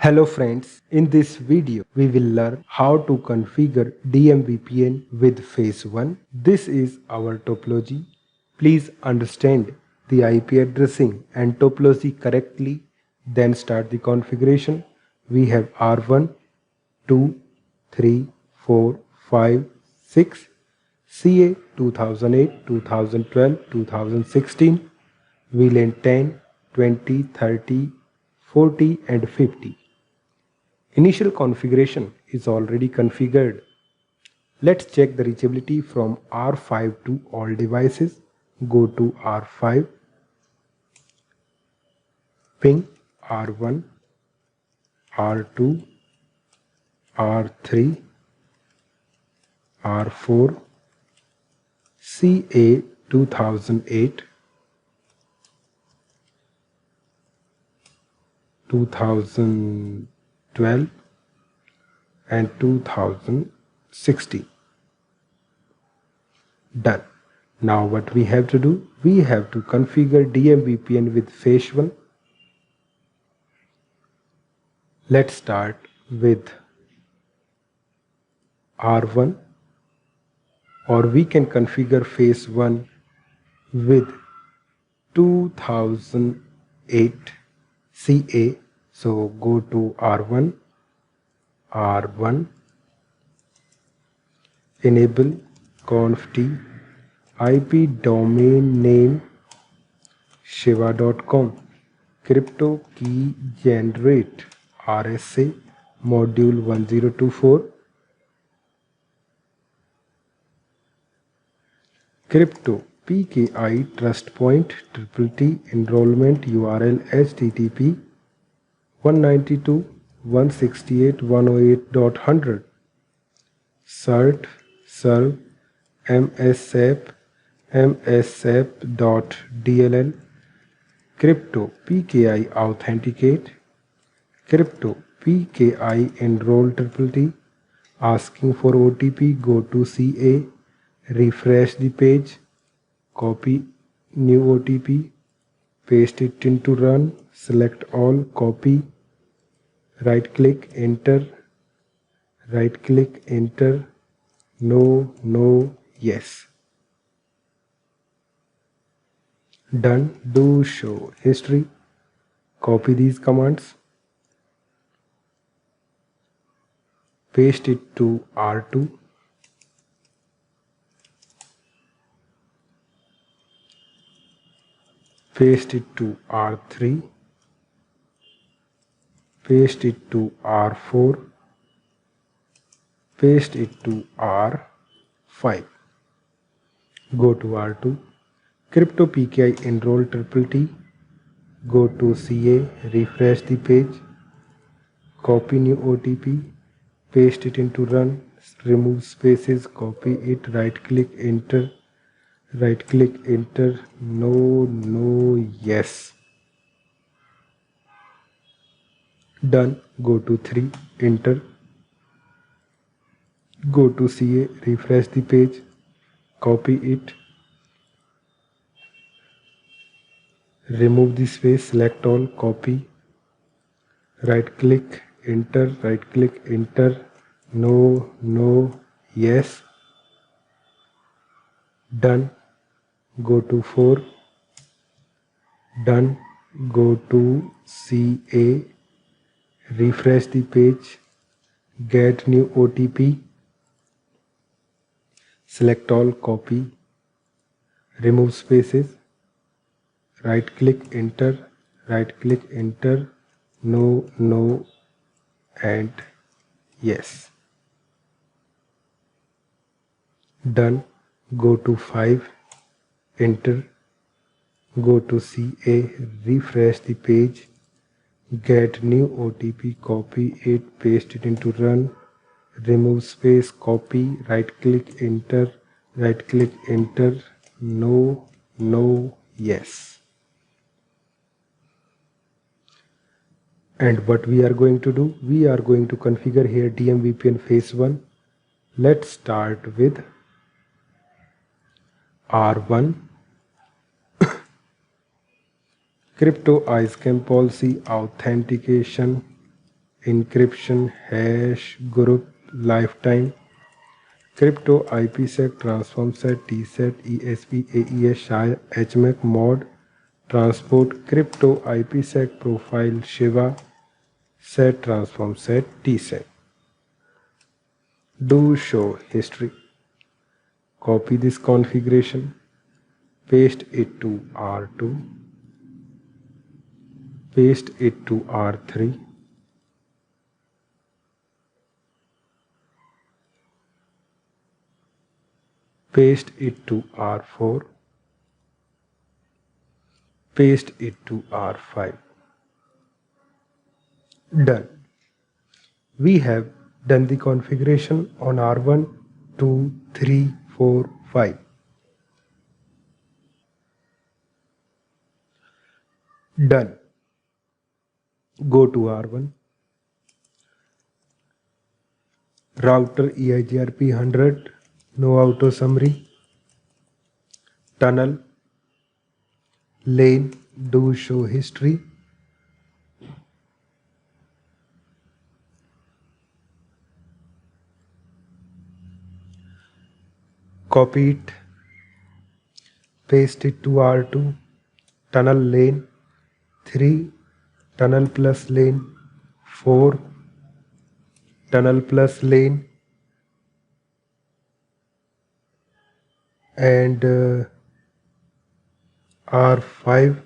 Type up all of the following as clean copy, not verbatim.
Hello friends, in this video we will learn how to configure DMVPN with phase 1. This is our topology. Please understand the IP addressing and topology correctly, then start the configuration. We have R1, 2, 3, 4, 5, 6, CA 2008, 2012, 2016, VLAN 10, 20, 30, 40 and 50. Initial configuration is already configured. Let's check the reachability from R5 to all devices. Go to R5, ping R1, R2, R3, R4, CA 2008, 2012 and 2016. Done. Now what we have to do? We have to configure DMVPN with phase 1. Let's start with R1, or we can configure phase 1 with 2008 CA. So go to R1, enable conft IP domain name shiva.com, crypto key generate RSA module 1024, crypto PKI trust point TTT enrollment URL http 192.168.108.100 cert serve msap.dll, crypto PKI authenticate, crypto PKI enroll TTT, asking for OTP. Go to CA, refresh the page, copy new OTP, paste it into run, select all, copy, right click, enter, no, yes. Done. Do show history. Copy these commands, paste it to R2, paste it to R3, paste it to R4, paste it to R5. Go to R2, crypto PKI enroll TTT, go to CA, refresh the page, copy new OTP, paste it into run, remove spaces, copy it, right click, enter, no, yes. Done. Go to 3, enter, go to CA, refresh the page, copy it, remove the space, select all, copy, right click, enter, no, yes. Done. Go to 4, done. Go to CA, refresh the page, get new OTP, select all, copy, remove spaces, right click, enter, no, and yes. Done. Go to 5, enter, go to CA, refresh the page, get new OTP, copy it, paste it into run, remove space, copy, right click, enter, no, yes. And what we are going to do? We are going to configure here DMVPN phase 1. Let's start with R1, crypto iSCAM policy authentication encryption, hash, group, lifetime, crypto, IPsec, transform set, TSET, ESP, AES, SHA, HMAC, mod, transport, crypto, IPsec, profile, Shiva, set, transform set, TSET. Do show history. Copy this configuration, paste it to R2, paste it to R3, paste it to R4, paste it to R5. Done. We have done the configuration on R1, 2, 3, 4, 5. Done. Go to R1. Router EIGRP 100, no auto summary. Tunnel, lane, do show history. Copy it, paste it to R2, tunnel lane, 3, tunnel plus lane, 4, tunnel plus lane, and R5,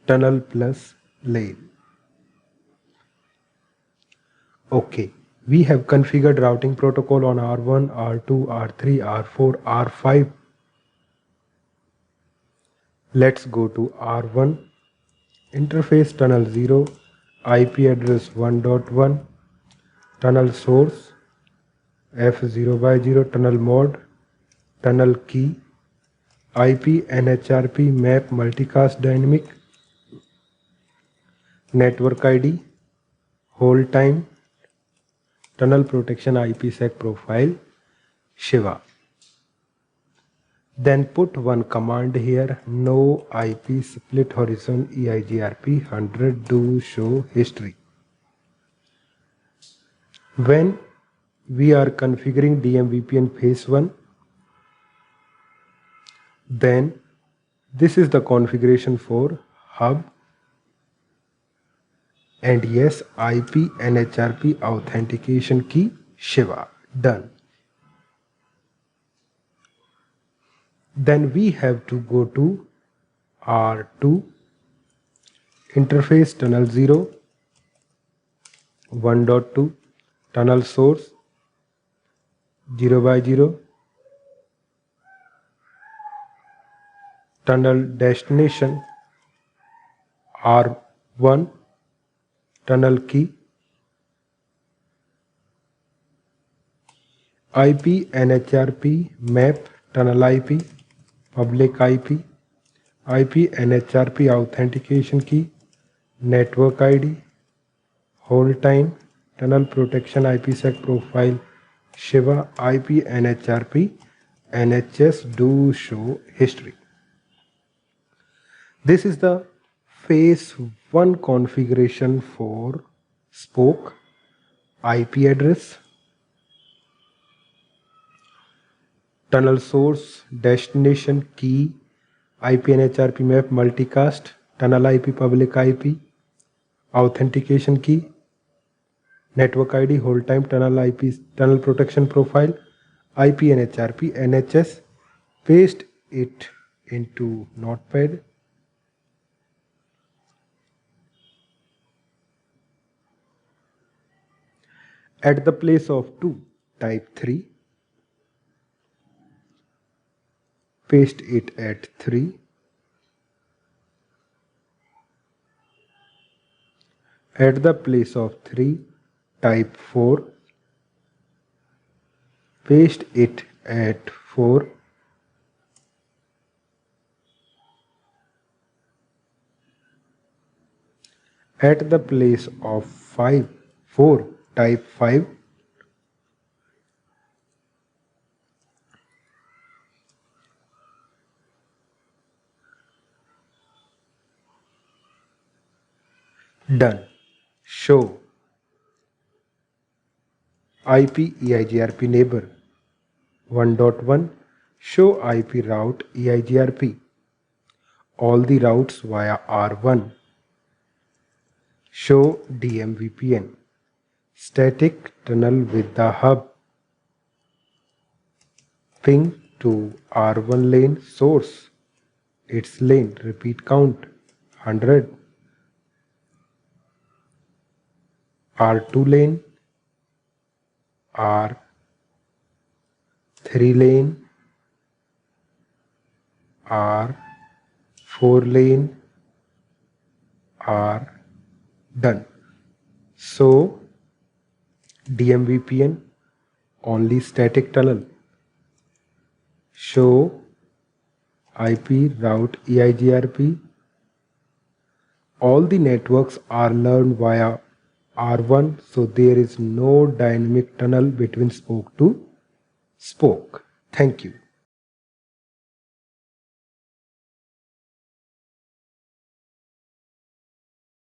tunnel plus lane. Okay, we have configured routing protocol on R1, R2, R3, R4, R5. Let's go to R1. Interface tunnel 0, IP address 1.1, tunnel source F0/0, tunnel mode, tunnel key, IP NHRP map multicast dynamic, network ID, hold time, tunnel protection IPsec profile, Shiva. Then put one command here, no IP split horizon EIGRP 100 do show history. When we are configuring DMVPN phase 1, then this is the configuration for hub, and yes, IP NHRP authentication key Shiva. Done. Then we have to go to R2, interface tunnel 0, 1.2, tunnel source 0/0, tunnel destination R1, tunnel key, IP NHRP map tunnel IP, public IP, IP NHRP authentication key, network ID, hold time, tunnel protection IPsec profile, Shiva, IP NHRP, NHS do show history. This is the phase 1 configuration for spoke, IP address, tunnel source, destination key, IP NHRP map multicast, tunnel IP public IP, authentication key, network ID, hold time, tunnel IP, tunnel protection profile, IP NHRP, NHS. Paste it into Notepad. At the place of 2, type 3. Paste it at 3. At the place of 3, type 4. Paste it at 4. At the place of 4, type 5. Done. Show IP EIGRP neighbor. 1.1 Show IP route EIGRP. All the routes via R1. Show DMVPN. Static tunnel with the hub. Ping to R1 lane source. Its lane repeat count 100. R2 lane, R3 lane, R4 lane, R done. So DMVPN only static tunnel. Show IP route EIGRP. All the networks are learned via R1, so there is no dynamic tunnel between spoke to spoke. Thank you.